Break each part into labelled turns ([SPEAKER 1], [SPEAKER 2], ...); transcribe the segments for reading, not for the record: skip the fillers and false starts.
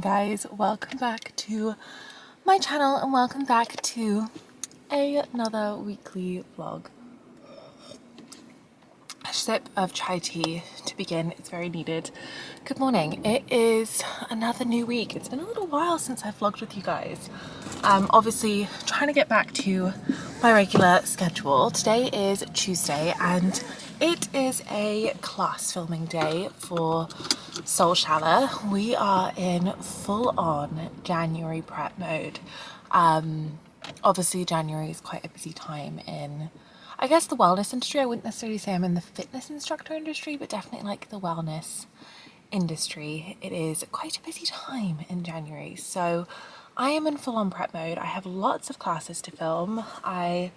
[SPEAKER 1] guys, welcome back to my channel and welcome back to another weekly vlog. A sip of chai tea to begin, it's very needed. Good morning, it is another new week. It's been a little while since I've vlogged with you guys. Obviously trying to get back to my regular schedule. Today is Tuesday and it is a class filming day for Soul Shala. We are in full-on January prep mode. Obviously January is quite a busy time in, I guess, the wellness industry. I wouldn't necessarily say I'm in the fitness instructor industry, but definitely like the wellness industry. It is quite a busy time in January. So I am in full-on prep mode. I have lots of classes to film. I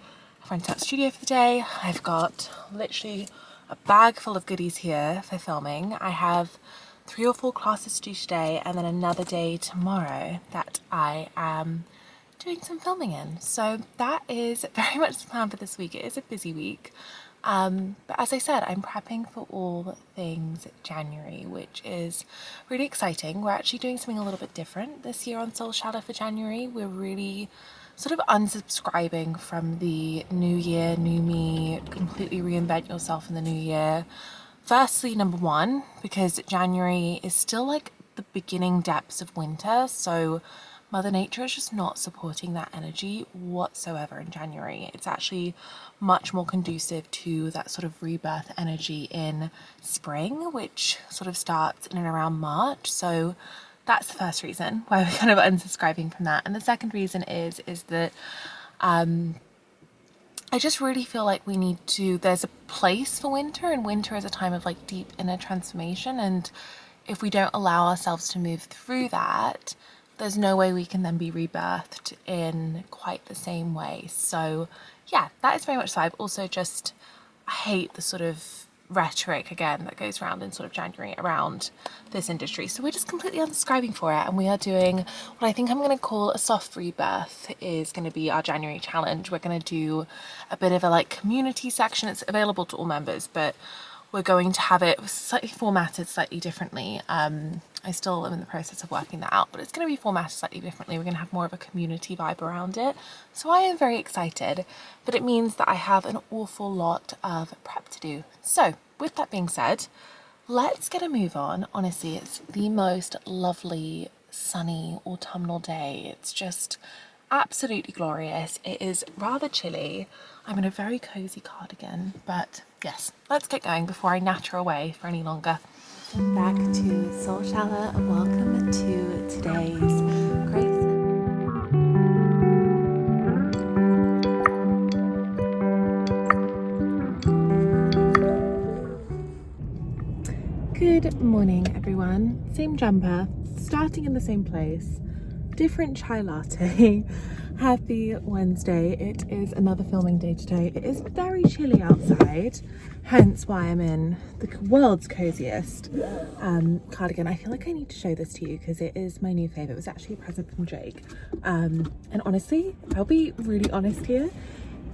[SPEAKER 1] rented out studio for the day. I've got literally a bag full of goodies here for filming. I have 3 or 4 classes to do today and then another day tomorrow that I am doing some filming in. So that is very much the plan for this week. It is a busy week. But as I said, I'm prepping for all things January, which is really exciting. We're actually doing something a little bit different this year on Soul Shala for January. We're really sort of unsubscribing from the new year, new me, completely reinvent yourself in the new year. Firstly, number one, because January is still like the beginning depths of winter, so Mother Nature is just not supporting that energy whatsoever in January. It's actually much more conducive to that sort of rebirth energy in spring, which sort of starts in and around March. So that's the first reason why we're kind of unsubscribing from that. And the second reason is that I just really feel like we need to, there's a place for winter, and winter is a time of like deep inner transformation. And if we don't allow ourselves to move through that, there's no way we can then be rebirthed in quite the same way. So yeah, that is very much so. I've also just, I hate the sort of rhetoric again that goes around in sort of January around this industry. So we're just completely unsubscribing for it, and we are doing what I think I'm going to call a soft rebirth is going to be our January challenge. We're going to do a bit of a like community section. It's available to all members, but we're going to have it slightly formatted slightly differently. I still am in the process of working that out, but it's going to be formatted slightly differently. We're going to have more of a community vibe around it. So I am very excited, but it means that I have an awful lot of prep to do. So with that being said, let's get a move on. Honestly, it's the most lovely, sunny, autumnal day. It's just absolutely glorious. It is rather chilly. I'm in a very cozy cardigan, but yes, let's get going before I natter away for any longer. Back to Soul Shala and welcome to today's Grace. Good morning, everyone. Same jumper, starting in the same place, different chai latte. Happy Wednesday. It is another filming day today. It is very chilly outside, hence why I'm in the world's coziest cardigan. I feel like I need to show this to you because it is my new favourite. It was actually a present from Jake. And honestly, I'll be really honest here.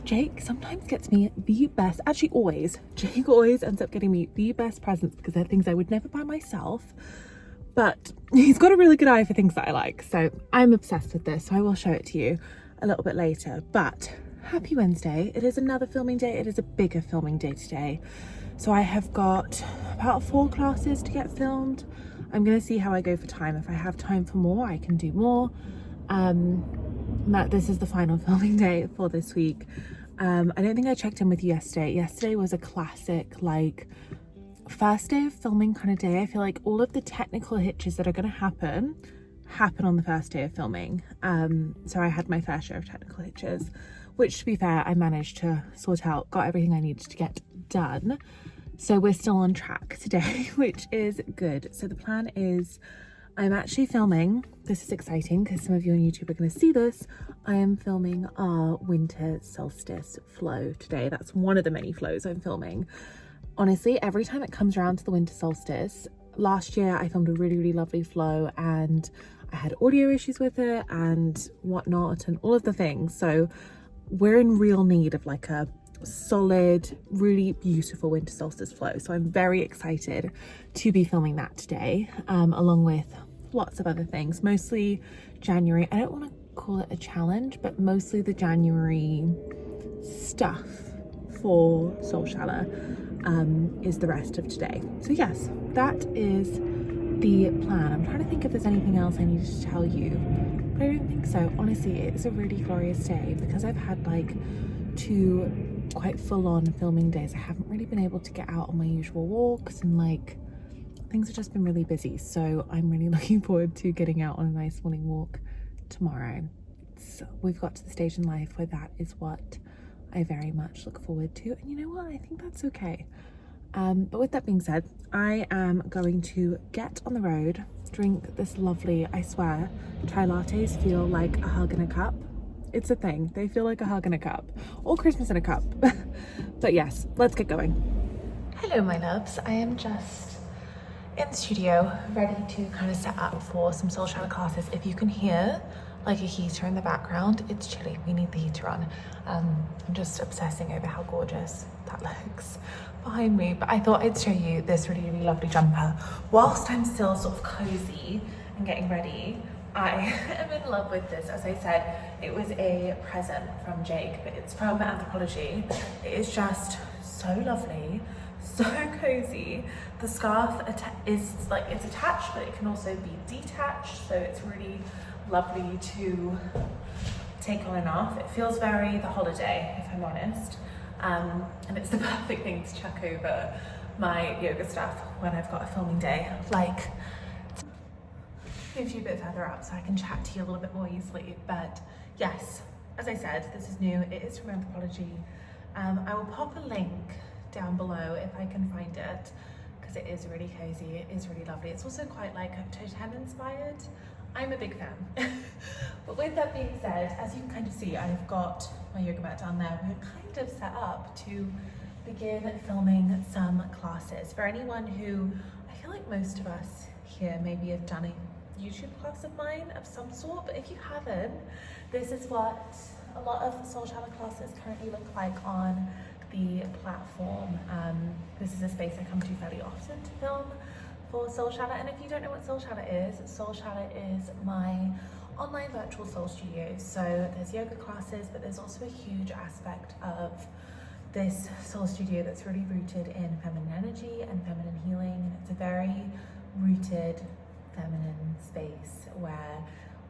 [SPEAKER 1] Jake sometimes gets me the best, actually always, Jake always ends up getting me the best presents because they're things I would never buy myself. But he's got a really good eye for things that I like. So I'm obsessed with this. So I will show it to you a little bit later. But happy Wednesday. It is another filming day. It is a bigger filming day today. So I have got about 4 classes to get filmed. I'm going to see how I go for time. If I have time for more, I can do more. This is the final filming day for this week. I don't think I checked in with you yesterday. Yesterday was a classic, like, first day of filming kind of day. I feel like all of the technical hitches that are going to happen on the first day of filming. So I had my fair share of technical hitches, which to be fair, I managed to sort out, got everything I needed to get done. So we're still on track today, which is good. So the plan is I'm actually filming, this is exciting because some of you on YouTube are going to see this. I am filming our winter solstice flow today. That's one of the many flows I'm filming. Honestly, every time it comes around to the winter solstice, last year I filmed a really, really lovely flow and I had audio issues with it and whatnot and all of the things. So we're in real need of like a solid, really beautiful winter solstice flow. So I'm very excited to be filming that today, along with lots of other things, mostly January. I don't want to call it a challenge, but mostly the January stuff for Soul Shower is the rest of today. So yes, that is the plan. I'm trying to think if there's anything else I needed to tell you, but I don't think so. Honestly, it's a really glorious day because I've had like 2 quite full-on filming days. I haven't really been able to get out on my usual walks, and like things have just been really busy. So I'm really looking forward to getting out on a nice morning walk tomorrow. We've got to the stage in life where that is what I very much look forward to, and you know what, I think that's okay. But with that being said, I am going to get on the road, drink this lovely, I swear, chai lattes feel like a hug in a cup. It's a thing, they feel like a hug in a cup, or Christmas in a cup. But yes, let's get going. Hello my loves, I am just in the studio ready to kind of set up for some Soul Shower classes. If you can hear like a heater in the background, it's chilly, we need the heater on. I'm just obsessing over how gorgeous that looks behind me, but I thought I'd show you this really, really lovely jumper. Whilst I'm still sort of cozy and getting ready, I am in love with this. As I said, it was a present from Jake, but it's from Anthropology. It is just so lovely, so cozy. The scarf is like, it's attached, but it can also be detached, so it's really lovely to take on and off. It feels very the holiday, if I'm honest, and it's the perfect thing to chuck over my yoga stuff when I've got a filming day. Like, move you a bit further up so I can chat to you a little bit more easily. But yes, as I said, this is new. It is from Anthropology. I will pop a link down below if I can find it, because it is really cozy. It is really lovely. It's also quite like Totem inspired. I'm a big fan. But with that being said, as you can kind of see, I've got my yoga mat down there. We're kind of set up to begin filming some classes. For anyone who, I feel like most of us here maybe have done a YouTube class of mine of some sort, but if you haven't, this is what a lot of Soul Shower classes currently look like on the platform. This is a space I come to fairly often to film for Soul Shower, and if you don't know what Soul Shower is my online virtual soul studio. So there's yoga classes, but there's also a huge aspect of this soul studio that's really rooted in feminine energy and feminine healing. It's a very rooted feminine space where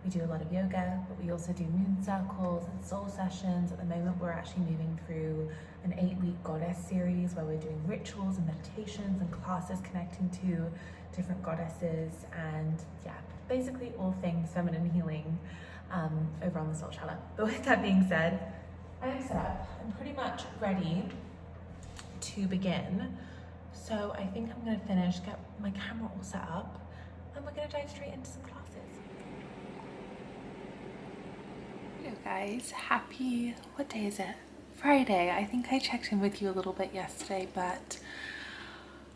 [SPEAKER 1] we do a lot of yoga, but we also do moon circles and soul sessions. At the moment, we're actually moving through an 8-week goddess series where we're doing rituals and meditations and classes connecting to different goddesses, and yeah, basically all things feminine healing over on the Soul Shower. But with that being said, I am set up. I'm pretty much ready to begin. So I think I'm gonna finish, get my camera all set up, and we're gonna dive straight into some classes. Hello guys, happy, what day is it? Friday. I think I checked in with you a little bit yesterday, but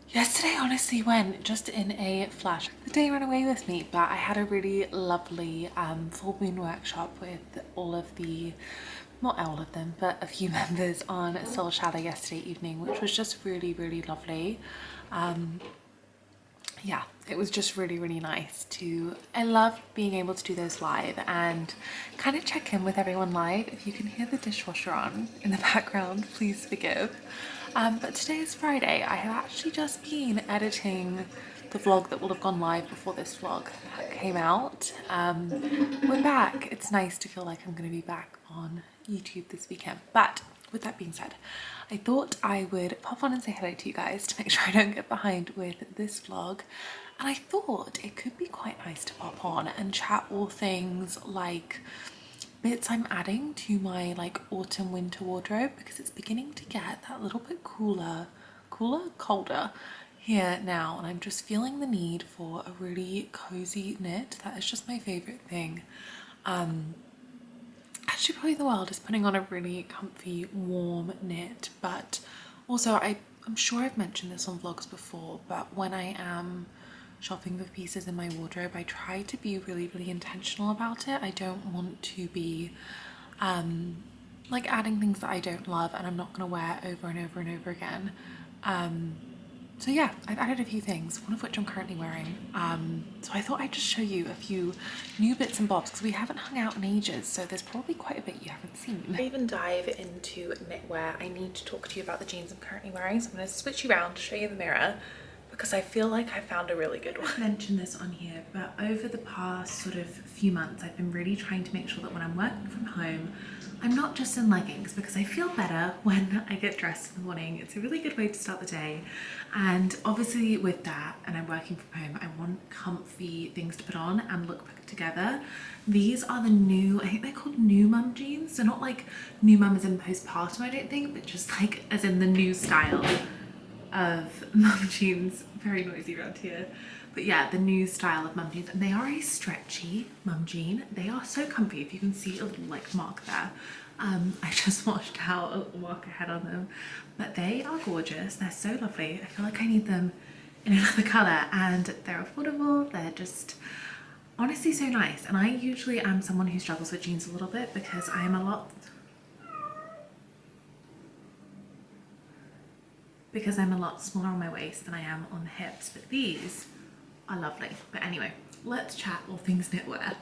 [SPEAKER 1] yesterday honestly went just in a flash. The day ran away with me, but I had a really lovely full moon workshop with all of the, not all of them, but a few members on Soul Shower yesterday evening, which was just really, really lovely. Yeah, it was just really, really nice to, I love being able to do those live and kind of check in with everyone live. If you can hear the dishwasher on in the background, please forgive. But today is Friday. I have actually just been editing the vlog that will have gone live before this vlog came out. We're back. It's nice to feel like I'm going to be back on YouTube this weekend. But with that being said, I thought I would pop on and say hello to you guys to make sure I don't get behind with this vlog. And I thought it could be quite nice to pop on and chat all things like bits I'm adding to my like autumn winter wardrobe, because it's beginning to get that little bit colder here now, and I'm just feeling the need for a really cozy knit. That is just my favorite thing. Actually probably in the world is putting on a really comfy warm knit, but also I'm sure I've mentioned this on vlogs before, but when I am shopping for pieces in my wardrobe, I try to be really, really intentional about it. I don't want to be like adding things that I don't love and I'm not going to wear over and over and over again. So yeah, I've added a few things, one of which I'm currently wearing. So I thought I'd just show you a few new bits and bobs because we haven't hung out in ages, so there's probably quite a bit you haven't seen. Before I even dive into knitwear, I need to talk to you about the jeans I'm currently wearing. So I'm going to switch you around to show you the mirror because I feel like I found a really good one. I mentioned this on here, but over the past sort of few months, I've been really trying to make sure that when I'm working from home, I'm not just in leggings because I feel better when I get dressed in the morning. It's a really good way to start the day. And obviously with that, and I'm working from home, I want comfy things to put on and look put together. These are the new, I think they're called new mum jeans. So not like new mum as in postpartum, I don't think, but just like as in the new style of mum jeans. Very noisy around here. But yeah, the new style of mum jeans, and they are a stretchy mum jean. They are so comfy. If you can see a little like mark there, I just washed out a little mark ahead on them, but they are gorgeous. They're so lovely. I feel like I need them in another color, and they're affordable. They're just honestly so nice. And I usually am someone who struggles with jeans a little bit because I am a lot smaller on my waist than I am on the hips, but these are lovely. But anyway, let's chat all things knitwear.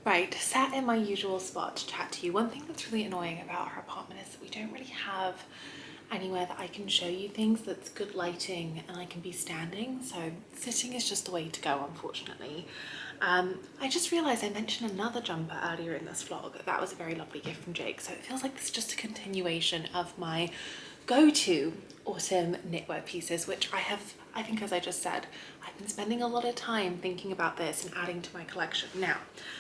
[SPEAKER 1] Right, sat in my usual spot to chat to you. One thing that's really annoying about our apartment is that we don't really have anywhere that I can show you things that's good lighting and I can be standing, so sitting is just the way to go, unfortunately. I just realised I mentioned another jumper earlier in this vlog. That was a very lovely gift from Jake, so it feels like it's just a continuation of my go-to autumn knitwear pieces, which I think as I just said, I've been spending a lot of time thinking about this and adding to my collection. Now,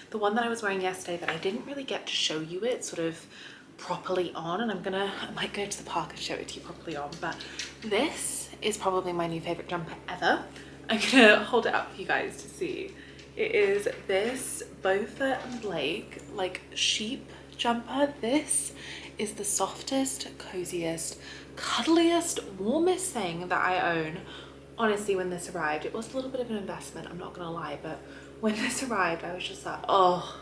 [SPEAKER 1] the one that I was wearing yesterday that I didn't really get to show you it sort of properly on, and I might go to the park and show it to you properly on, but this is probably my new favorite jumper ever. I'm gonna hold it up for you guys to see. It is this Beaufort and Blake like sheep jumper. This is the softest, coziest, cuddliest, warmest thing that I own. Honestly, when this arrived, it was a little bit of an investment, I'm not gonna lie, but when this arrived, I was just like, oh,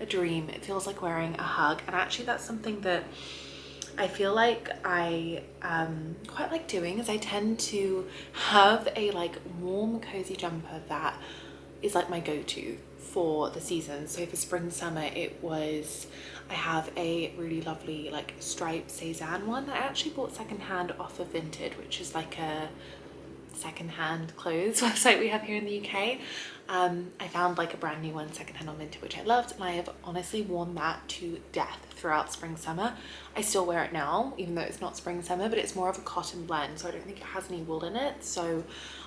[SPEAKER 1] a dream. It feels like wearing a hug. And actually that's something that I feel like I quite like doing, is I tend to have a like warm, cozy jumper that is like my go-to for the season. So for spring, summer, I have a really lovely like striped Cezanne one that I actually bought secondhand off of Vinted, which is like a secondhand clothes website we have here in the UK. I found like a brand new one secondhand on Vinted, which I loved, and I have honestly worn that to death throughout spring, summer. I still wear it now, even though it's not spring, summer, but it's more of a cotton blend, so I don't think it has any wool in it. So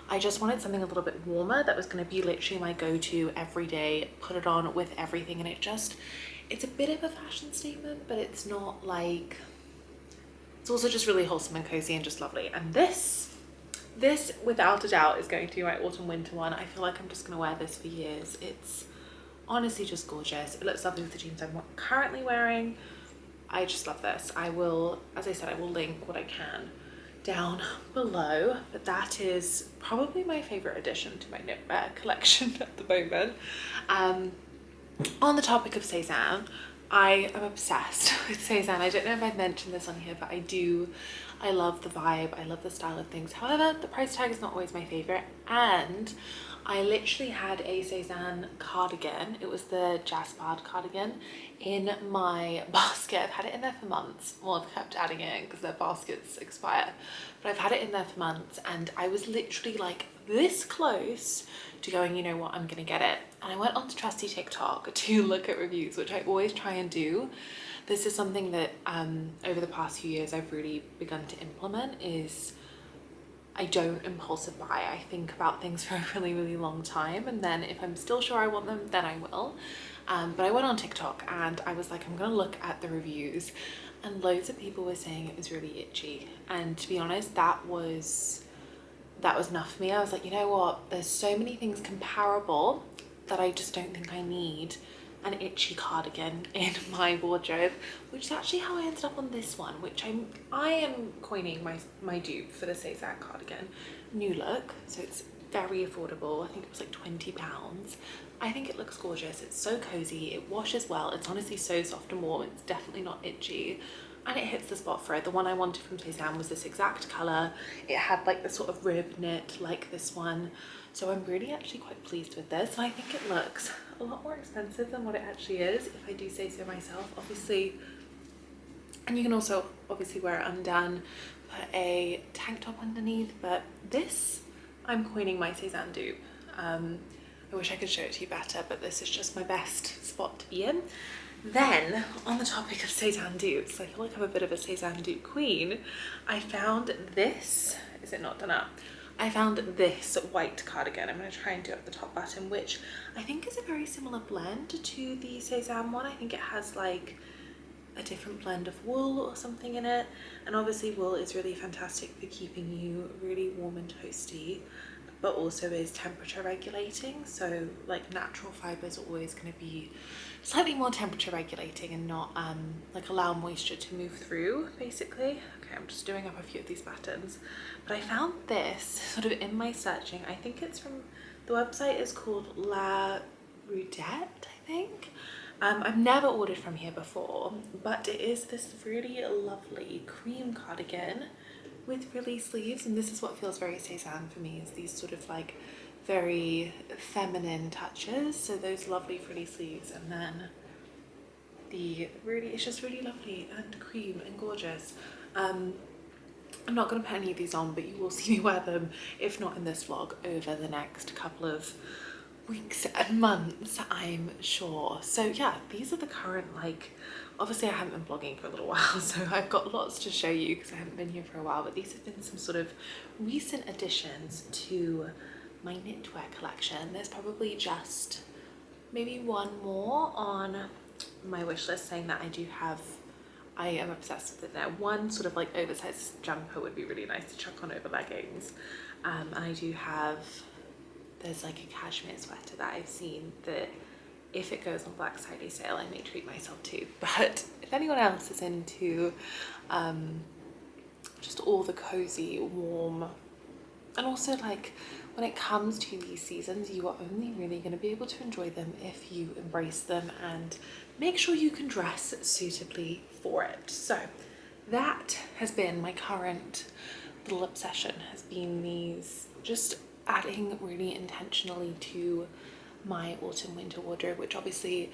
[SPEAKER 1] I just wanted something a little bit warmer that was going to be literally my go-to every day, put it on with everything, and it's a bit of a fashion statement, but it's not like, it's also just really wholesome and cozy and just lovely. And this without a doubt is going to be my autumn winter one. I feel like I'm just going to wear this for years. It's honestly just gorgeous. It looks lovely with the jeans I'm currently wearing. I just love this. I will, as I said, I will link what I can down below, but that is probably my favorite addition to my knitwear collection at the moment. On the topic of Cezanne, I am obsessed with Cezanne. I don't know if I've mentioned this on here, but I do. I love the vibe, I love the style of things. However, the price tag is not always my favorite, and I literally had a Cezanne cardigan. It was the Jaspard cardigan in my basket. I've had it in there for months. Well, I've kept adding it in because their baskets expire, but I've had it in there for months, and I was literally like this close to going, you know what, I'm gonna get it. And I went onto trusty TikTok to look at reviews, which I always try and do. This is something that over the past few years I've really begun to implement, is I don't impulsive buy. I think about things for a really, really long time, and then if I'm still sure I want them, then I will. But I went on TikTok and I was like, I'm gonna look at the reviews, and loads of people were saying it was really itchy. And to be honest, that was enough for me. I was like, you know what, there's so many things comparable that I just don't think I need an itchy cardigan in my wardrobe, which is actually how I ended up on this one, which I am coining my dupe for the Cezanne cardigan. New look, so it's very affordable. I think it was like £20. I think it looks gorgeous. It's so cozy, it washes well, it's honestly so soft and warm, it's definitely not itchy. and it hits the spot for it. The one I wanted from Cezanne was this exact colour. It had like the sort of rib knit like this one. So I'm really actually quite pleased with this. And I think it looks a lot more expensive than what it actually is, if I do say so myself, obviously. And you can also obviously wear it undone, put a tank top underneath, but this, I'm coining my Cezanne dupe. I wish I could show it to you better, but this is just my best spot to be in. Then, on the topic of Cezanne dupes, I feel like I'm a bit of a Cezanne dupe queen. I found this, is it not done up? I found this white cardigan. I'm going to try and do up the top button, which I think is a very similar blend to the Cezanne one. I think it has like a different blend of wool or something in it, and obviously wool is really fantastic for keeping you really warm and toasty, but also is temperature regulating. So like natural fibers are always going to be slightly more temperature regulating and not like allow moisture to move through, basically. Okay, I'm just doing up a few of these buttons, but I found this sort of in my searching. I think it's from, the website is called La Rudette, I think. I've never ordered from here before, but it is this really lovely cream cardigan with frilly sleeves, and this is what feels very Cezanne for me, is these sort of like very feminine touches. So those lovely frilly sleeves, and then the really, it's just really lovely and cream and gorgeous. I'm not going to put any of these on, but you will see me wear them, if not in this vlog, over the next couple of weeks and months, I'm sure. So yeah, these are the current, like, obviously I haven't been vlogging for a little while, so I've got lots to show you because I haven't been here for a while, but these have been some sort of recent additions to my knitwear collection. There's probably just maybe one more on my wish list, saying that I am obsessed with it now. One sort of like oversized jumper would be really nice to chuck on over leggings, and I do have, there's like a cashmere sweater that I've seen that if it goes on Black Friday sale, I may treat myself to. But if anyone else is into just all the cozy, warm, and also like when it comes to these seasons, you are only really going to be able to enjoy them if you embrace them and make sure you can dress suitably for it. So that has been my current little obsession, has been these, just adding really intentionally to my autumn winter wardrobe, which obviously,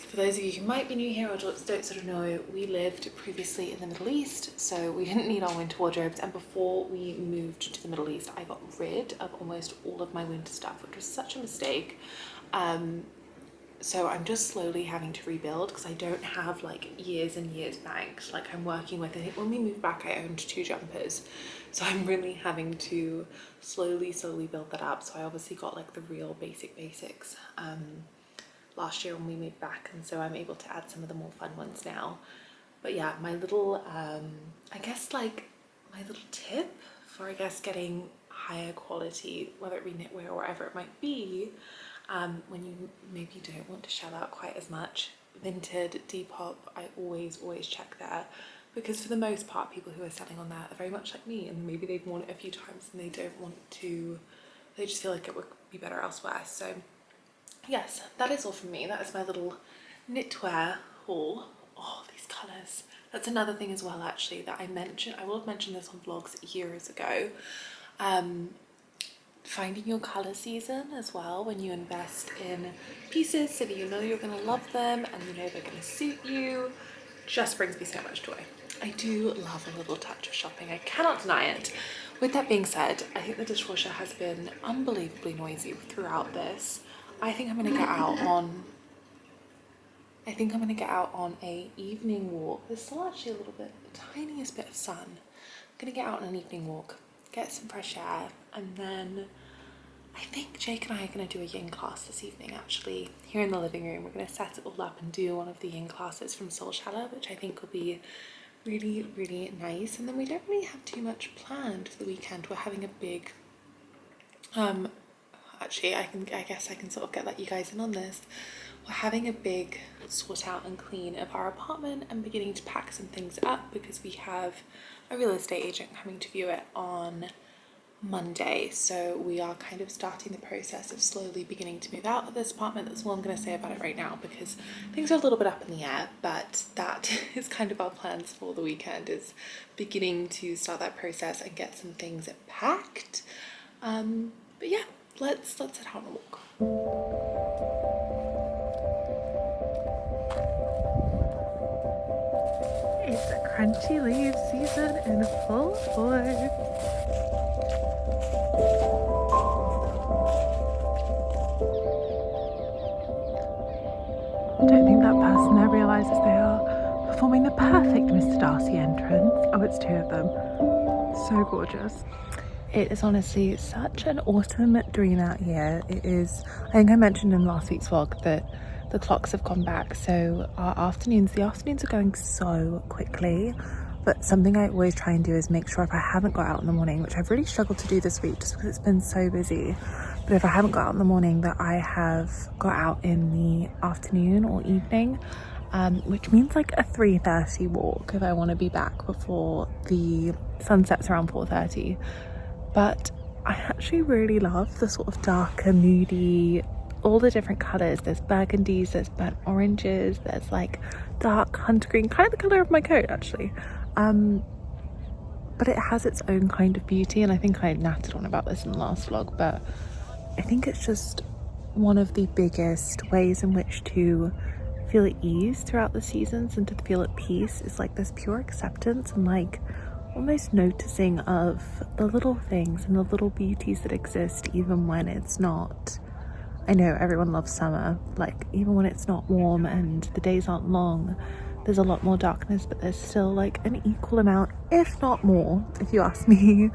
[SPEAKER 1] for those of you who might be new here or don't sort of know, we lived previously in the Middle East, so we didn't need our winter wardrobes, and before we moved to the Middle East I got rid of almost all of my winter stuff, which was such a mistake. So I'm just slowly having to rebuild because I don't have like years and years banked like I'm working with. I think when we moved back I owned 2 jumpers, so I'm really having to slowly build that up. So I obviously got like the real basics last year when we moved back, and so I'm able to add some of the more fun ones now. But yeah, my little I guess like my little tip for, I guess, getting higher quality, whether it be knitwear or whatever it might be, when you maybe don't want to shell out quite as much, Vinted, Depop, I always check there, because for the most part people who are selling on that are very much like me, and maybe they've worn it a few times and they don't want to, they just feel like it would be better elsewhere. So yes, that is all from me. That is my little knitwear haul. Oh, these colours. That's another thing as well, actually, that I mentioned. I will have mentioned this on vlogs years ago. Finding your colour season as well when you invest in pieces, so that you know you're going to love them and you know they're going to suit you, just brings me so much joy. I do love a little touch of shopping, I cannot deny it. With that being said, I think the dishwasher has been unbelievably noisy throughout this. I think I'm going to get out on a evening walk. There's still actually a little bit, the tiniest bit of sun. I'm going to get out on an evening walk, get some fresh air, and then I think Jake and I are going to do a yin class this evening, actually, here in the living room. We're going to set it all up and do one of the yin classes from Soul Shadow, which I think will be really nice. And then we don't really have too much planned for the weekend. We're having a big actually I guess I can sort of let you guys in on this. We're having a big sort out and clean of our apartment and beginning to pack some things up, because we have a real estate agent coming to view it on Monday, so we are kind of starting the process of slowly beginning to move out of this apartment. That's all I'm going to say about it right now, because things are a little bit up in the air, but that is kind of our plans for the weekend, is beginning to start that process and get some things packed. But yeah, let's head out on a walk. It's a crunchy leaf season in full force. I don't think that person there realises they are performing the perfect Mr. Darcy entrance. Oh, it's two of them. So gorgeous. It is honestly such an autumn dream out here. It is, I think I mentioned in last week's vlog that the clocks have gone back, so the afternoons are going so quickly. But something I always try and do is make sure, if I haven't got out in the morning, which I've really struggled to do this week just because it's been so busy, but if I haven't got out in the morning, that I have got out in the afternoon or evening, which means like a 3:30 walk if I want to be back before the sun sets around 4:30. But I actually really love the sort of darker, moody, all the different colours. There's burgundies, there's burnt oranges, there's like dark hunter green, kind of the colour of my coat actually. But it has its own kind of beauty, and I think I nattered on about this in the last vlog, but I think it's just one of the biggest ways in which to feel at ease throughout the seasons and to feel at peace is like this pure acceptance and like almost noticing of the little things and the little beauties that exist even when it's not. I know everyone loves summer, like even when it's not warm and the days aren't long, there's a lot more darkness, but there's still like an equal amount, if not more, if you ask me,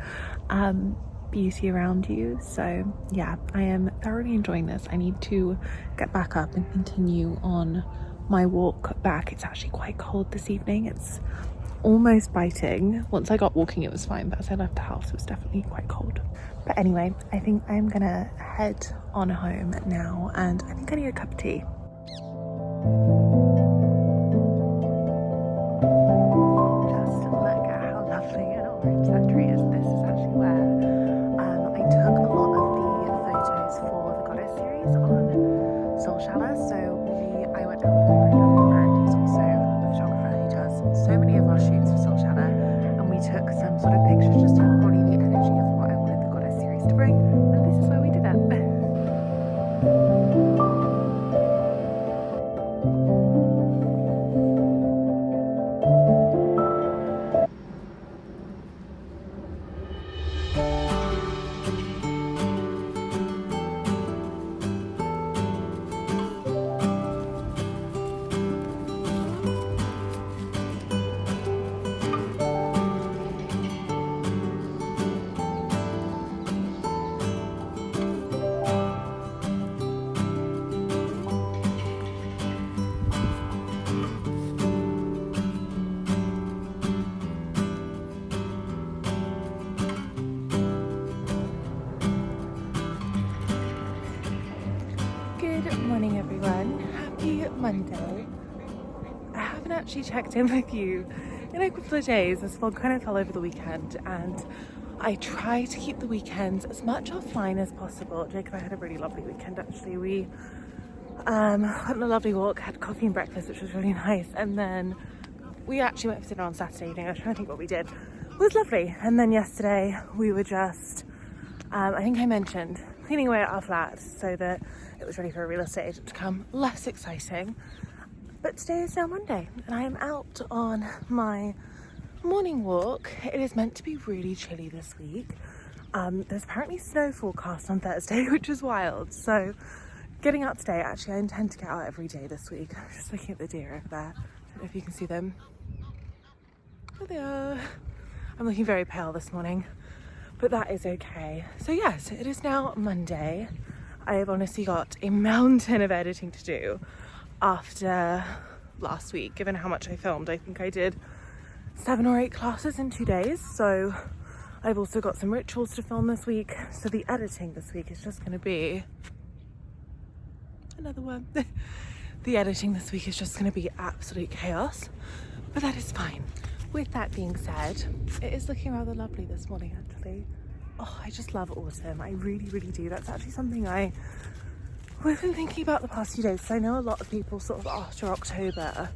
[SPEAKER 1] beauty around you. So yeah, I am thoroughly enjoying this. I need to get back up and continue on my walk back. It's actually quite cold this evening. It's almost biting. Once I got walking it was fine, but as I left the house it was definitely quite cold. But anyway, I think I'm gonna head on home now, and I think I need a cup of tea. Just look at how lovely and orange that tree is. This is actually where I took a lot of the photos for the Goddess series on Soul Shallow. So I went down with my very lovely friend who's also a photographer who does so many of our shoots for Soul Shallow, and we took some sort of pictures just to embody the energy of what I wanted the Goddess series to bring, and this is where we did it. Good morning everyone, happy Monday. I haven't actually checked in with you in a couple of days. This vlog kind of fell over the weekend, and I try to keep the weekends as much offline as possible. Jake and I had a really lovely weekend actually. We went on a lovely walk, had coffee and breakfast, which was really nice, and then we actually went for dinner on Saturday evening. I was trying to think what we did. It was lovely. And then yesterday we were just, I think I mentioned, cleaning away at our flat so that it was ready for a real estate agent to come. Less exciting. But today is now Monday and I am out on my morning walk. It is meant to be really chilly this week. There's apparently snow forecast on Thursday, which is wild. So getting out today, actually I intend to get out every day this week. I'm just looking at the deer over there. I don't know if you can see them. There they are. I'm looking very pale this morning, but that is okay. So yes, it is now Monday. I have honestly got a mountain of editing to do after last week, given how much I filmed. I think I did 7 or 8 classes in 2 days. So I've also got some rituals to film this week. So the editing this week is just going to be another one. The editing this week is just going to be absolute chaos, but that is fine. With that being said, it is looking rather lovely this morning actually. I just love autumn. I really, really do. That's actually something I've been thinking about the past few days. So I know a lot of people sort of after October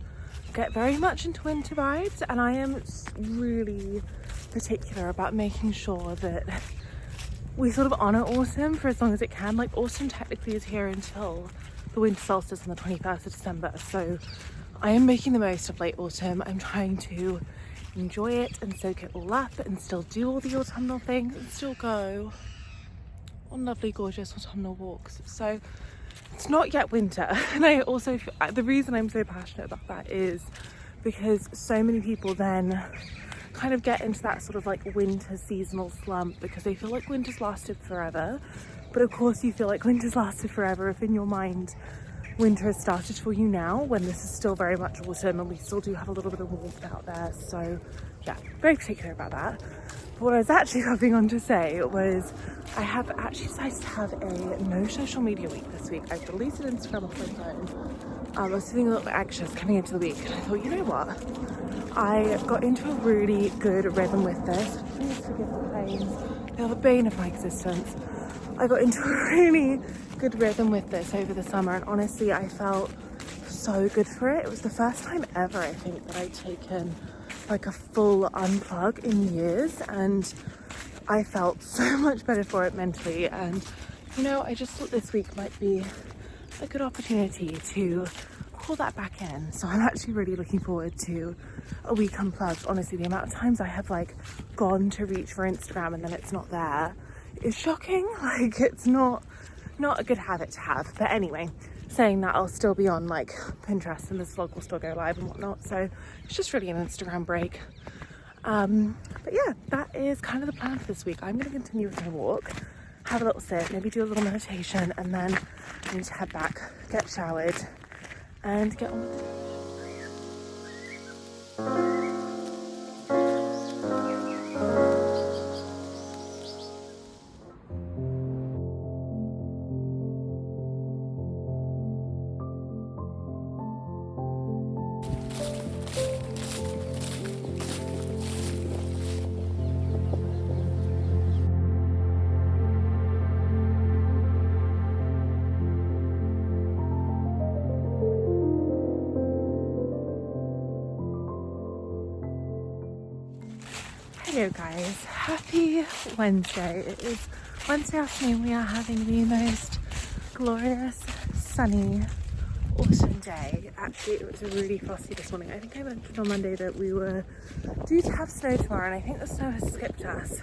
[SPEAKER 1] get very much into winter vibes, and I am really particular about making sure that we sort of honour autumn for as long as it can. Like, autumn technically is here until the winter solstice on the 21st of December, so I am making the most of late autumn. I'm trying to enjoy it and soak it all up and still do all the autumnal things and still go on lovely gorgeous autumnal walks. So it's not yet winter, and I also, the reason I'm so passionate about that is because so many people then kind of get into that sort of like winter seasonal slump because they feel like winter's lasted forever. But of course you feel like winter's lasted forever if in your mind winter has started for you now, when this is still very much autumn and we still do have a little bit of warmth out there. So yeah, very particular about that. But what I was actually hoping on to say was I have actually decided to have a no social media week this week. I've deleted Instagram off my phone. I was feeling a little bit anxious coming into the week, and I thought, you know what? I got into a really good rhythm with this. Please forgive the pains. They're the bane of my existence. I got into a really good rhythm with this over the summer, and honestly, I felt so good for it. It was the first time ever, I think, that I'd taken like a full unplug in years, and I felt so much better for it mentally. And you know, I just thought this week might be a good opportunity to call that back in. So I'm actually really looking forward to a week unplugged. Honestly, the amount of times I have like gone to reach for Instagram and then it's not there is shocking. Like, it's not a good habit to have. But anyway, saying that, I'll still be on like Pinterest and this vlog will still go live and whatnot, so it's just really an Instagram break. But yeah, that is kind of the plan for this week. I'm going to continue with my walk, have a little sit, maybe do a little meditation, and then I need to head back, get showered and get on with it. Hello guys, happy Wednesday. It is Wednesday afternoon. We are having the most glorious sunny autumn day. Actually, it was really frosty this morning. I think I mentioned on Monday that we were due to have snow tomorrow, and I think the snow has skipped us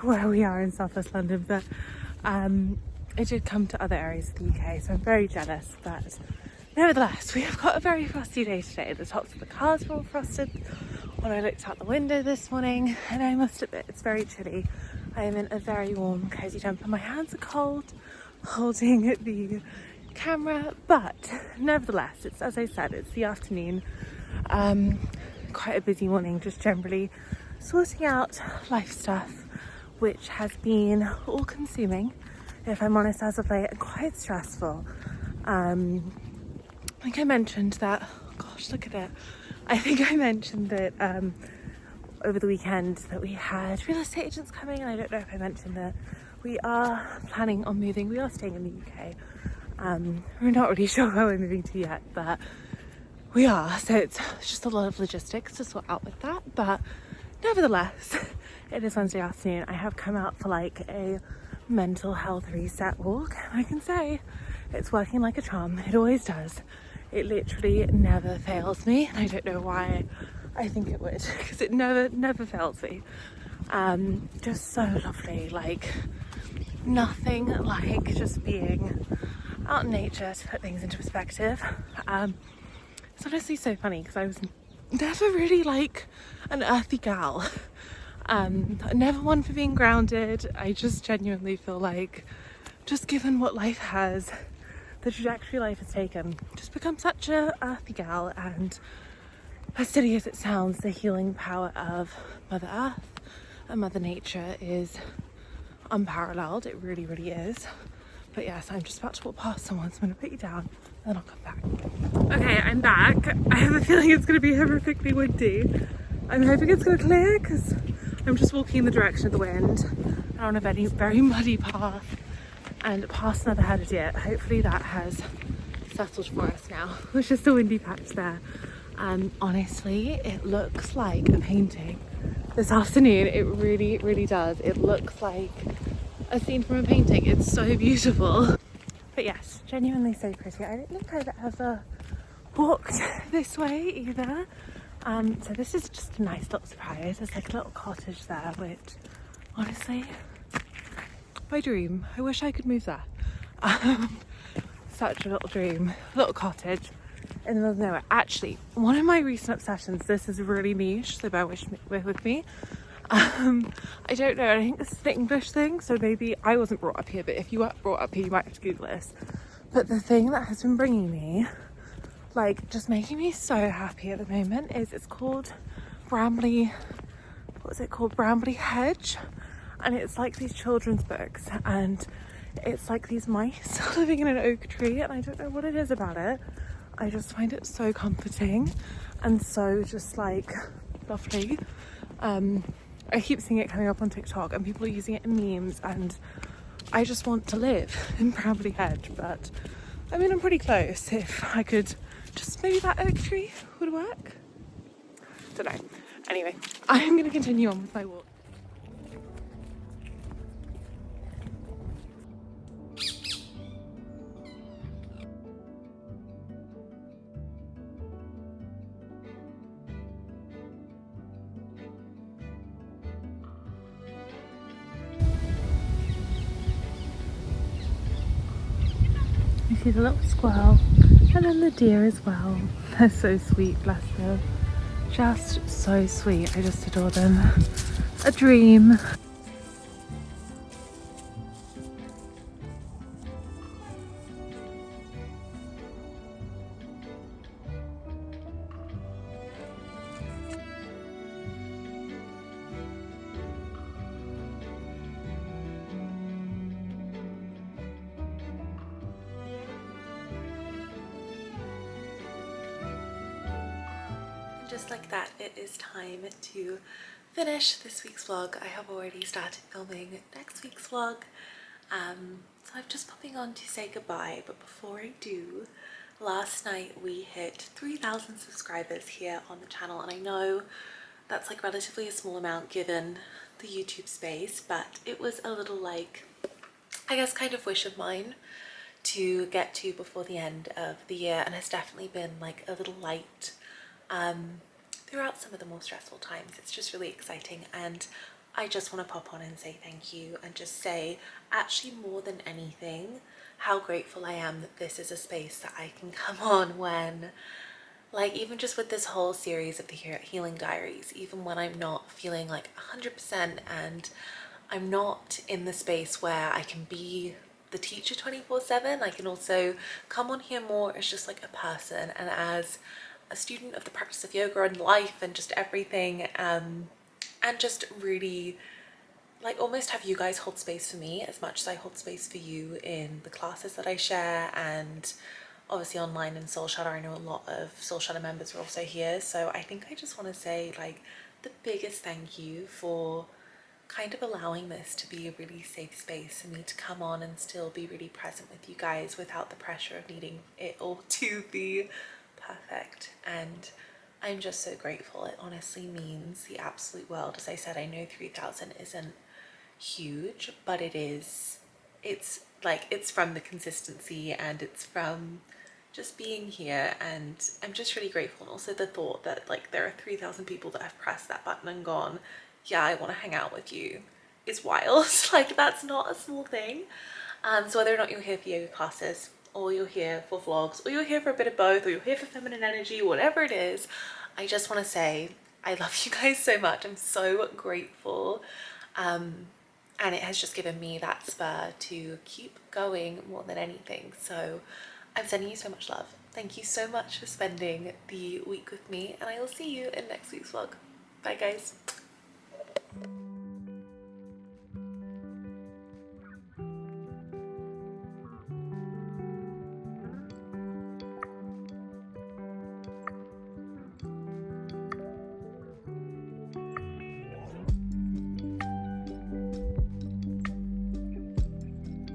[SPEAKER 1] where we are in southwest London, but it did come to other areas of the UK, so I'm very jealous. But nevertheless, we have got a very frosty day today. The tops of the cars were all frosted when I looked out the window this morning, and I must admit it's very chilly. I am in a very warm cozy jumper. My hands are cold holding the camera, but nevertheless, it's, as I said, it's the afternoon. Quite a busy morning, just generally sorting out life stuff, which has been all consuming, if I'm honest, as of late, and quite stressful. I think I mentioned that, oh gosh, look at it. I think I mentioned that over the weekend that we had real estate agents coming, and I don't know if I mentioned that we are planning on moving. We are staying in the UK. We're not really sure where we're moving to yet, but we are. So it's just a lot of logistics to sort out with that. But nevertheless, it is Wednesday afternoon. I have come out for like a mental health reset walk, and I can say it's working like a charm. It always does. It literally never fails me, and I don't know why I think it would, because it never fails me. Just so lovely, like nothing like just being out in nature to put things into perspective. It's honestly so funny because I was never really like an earthy gal. Never one for being grounded. I just genuinely feel like, just given what life has, the trajectory life has taken, just become such a earthy gal, and as silly as it sounds, the healing power of Mother Earth and Mother Nature is unparalleled. It really, really is. But yes, I'm just about to walk past someone, so I'm going to put you down and then I'll come back. Okay, I'm back. I have a feeling it's going to be horrifically windy. I'm hoping it's going to clear because I'm just walking in the direction of the wind and on a very muddy path and past another herd of deer. Hopefully that has settled for us now. There's just a windy patch there. Honestly, it looks like a painting this afternoon. It really does. It looks like a scene from a painting. It's so beautiful. But yes, genuinely so pretty. I don't think I've ever walked this way either. So this is just a nice little surprise. There's like a little cottage there, which honestly, my dream. I wish I could move there. Such a little dream. Little cottage in the middle of nowhere. Actually, one of my recent obsessions, this is really niche, so bear with me. I don't know, I think this is the English thing, so maybe I wasn't brought up here, but if you were brought up here, you might have to Google this. But the thing that has been bringing me, like, just making me so happy at the moment is it's called Bramley, what is it called? Bramley Hedge. And it's like these children's books, and it's like these mice living in an oak tree, and I don't know what it is about it. I just find it so comforting and so just like lovely. I keep seeing it coming up on TikTok and people are using it in memes, and I just want to live in Bramley Hedge. But I mean, I'm pretty close. If I could just, maybe that oak tree would work. Don't know. Anyway, I'm going to continue on with my walk. You see the little squirrel and then the deer as well. They're so sweet, bless them. Just so sweet. I just adore them. A dream. Just like that, it is time to finish this week's vlog. I have already started filming next week's vlog, so I'm just popping on to say goodbye. But before I do, last night we hit 3,000 subscribers here on the channel, and I know that's like relatively a small amount given the YouTube space, but it was a little, like, I guess kind of wish of mine to get to before the end of the year, and has definitely been like a little light throughout some of the more stressful times. It's just really exciting, and I just want to pop on and say thank you, and just say, actually more than anything, how grateful I am that this is a space that I can come on when, like, even just with this whole series of the Healing Diaries, even when I'm not feeling like 100% and I'm not in the space where I can be the teacher 24/7, I can also come on here more as just like a person and as a student of the practice of yoga and life and just everything, and just really like almost have you guys hold space for me as much as I hold space for you in the classes that I share, and obviously online in Soul Shadow. I know a lot of Soul Shadow members are also here, so I think I just want to say like the biggest thank you for kind of allowing this to be a really safe space for me to come on and still be really present with you guys without the pressure of needing it all to be perfect. And I'm just so grateful. It honestly means the absolute world. As I said, I know 3,000 isn't huge, but it is. It's like, it's from the consistency and it's from just being here, and I'm just really grateful. And also the thought that like there are 3,000 people that have pressed that button and gone, yeah, I want to hang out with you, is wild. Like, that's not a small thing. So whether or not you're here for yoga classes, or you're here for vlogs, or you're here for a bit of both, or you're here for feminine energy, whatever it is, I just want to say I love you guys so much. I'm so grateful, and it has just given me that spur to keep going more than anything. So I'm sending you so much love. Thank you so much for spending the week with me, and I will see you in next week's vlog. Bye guys.